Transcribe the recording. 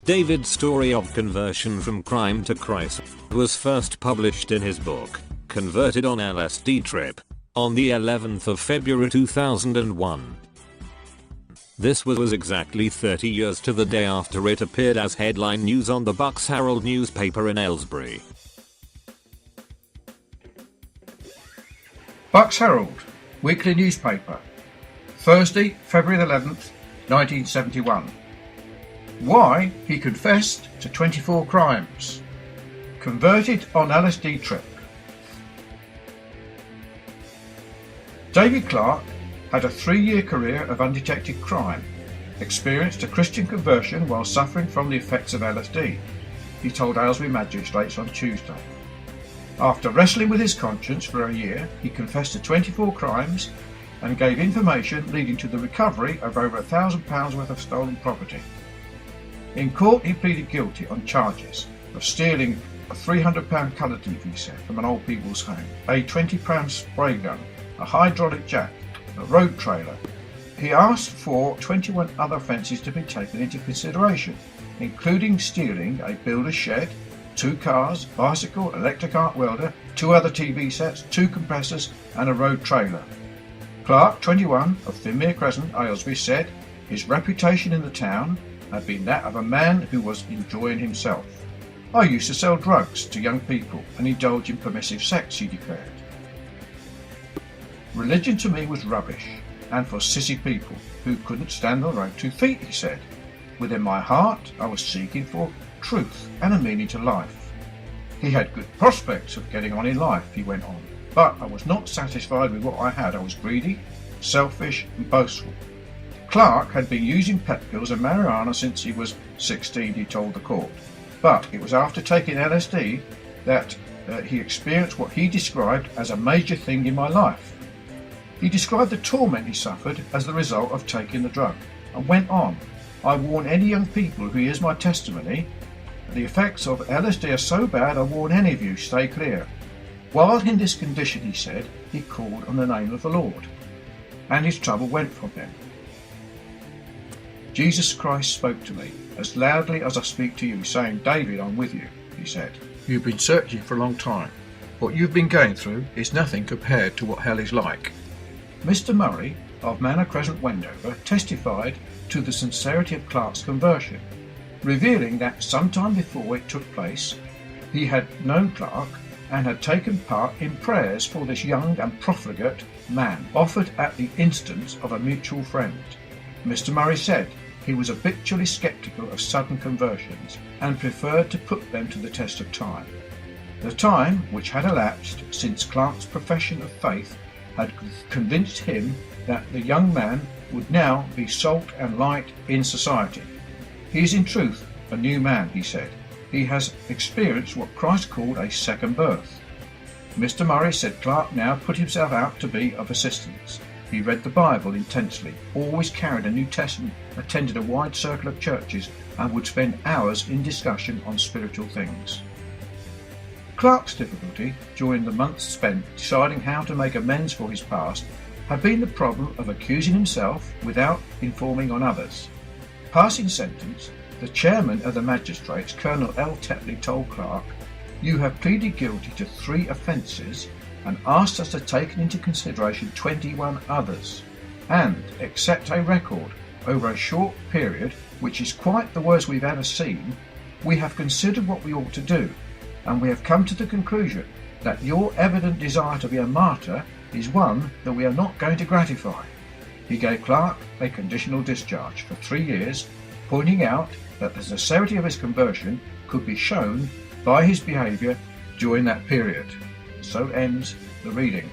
David's story of conversion from crime to Christ was first published in his book, Converted on LSD Trip, on the 11th of February 2001. This was exactly 30 years to the day after it appeared as headline news on the Bucks Herald newspaper in Aylesbury. Bucks Herald, weekly newspaper, Thursday, February 11th, 1971. Why he confessed to 24 crimes. Converted on LSD trip. David Clarke had a 3-year career of undetected crime, experienced a Christian conversion while suffering from the effects of LSD, he told Aylesbury magistrates on Tuesday. After wrestling with his conscience for a year, he confessed to 24 crimes and gave information leading to the recovery of over £1,000 worth of stolen property. In court, he pleaded guilty on charges of stealing a £300 colour TV set from an old people's home, a £20 spray gun, a hydraulic jack, a road trailer. He asked for 21 other offences to be taken into consideration, including stealing a builder's shed, 2 cars, bicycle, electric arc welder, 2 other TV sets, 2 compressors and a road trailer. Clarke, 21, of Thinmere Crescent, Aylesbury, said his reputation in the town had been that of a man who was enjoying himself. I used to sell drugs to young people and indulge in permissive sex, he declared. Religion to me was rubbish, and for sissy people who couldn't stand on their own 2 feet, he said. Within my heart, I was seeking for truth and a meaning to life. He had good prospects of getting on in life, he went on, but I was not satisfied with what I had. I was greedy, selfish and boastful. Clarke had been using pep pills and marijuana since he was 16, he told the court, but it was after taking LSD that he experienced what he described as a major thing in my life. He described the torment he suffered as the result of taking the drug, and went on, I warn any young people who hears my testimony, the effects of LSD are so bad I warn any of you, stay clear. While in this condition, he said, he called on the name of the Lord, and his trouble went from him. Jesus Christ spoke to me as loudly as I speak to you, saying, David, I'm with you, he said. You've been searching for a long time. What you've been going through is nothing compared to what hell is like. Mr. Murray of Manor Crescent, Wendover, testified to the sincerity of Clarke's conversion, revealing that sometime before it took place, he had known Clarke and had taken part in prayers for this young and profligate man, offered at the instance of a mutual friend. Mr. Murray said he was habitually sceptical of sudden conversions and preferred to put them to the test of time. The time which had elapsed since Clarke's profession of faith had convinced him that the young man would now be salt and light in society. He is in truth a new man, he said. He has experienced what Christ called a second birth. Mr. Murray said Clarke now put himself out to be of assistance. He read the Bible intensely, always carried a New Testament, attended a wide circle of churches, and would spend hours in discussion on spiritual things. Clarke's difficulty during the months spent deciding how to make amends for his past had been the problem of accusing himself without informing on others. Passing sentence, the chairman of the magistrates, Colonel L. Tetley, told Clarke, You have pleaded guilty to 3 offences and asked us to take into consideration 21 others, and accept a record over a short period, which is quite the worst we've ever seen. We have considered what we ought to do, and we have come to the conclusion that your evident desire to be a martyr is one that we are not going to gratify. He gave Clarke a conditional discharge for 3 years, pointing out that the sincerity of his conversion could be shown by his behaviour during that period. So ends the reading.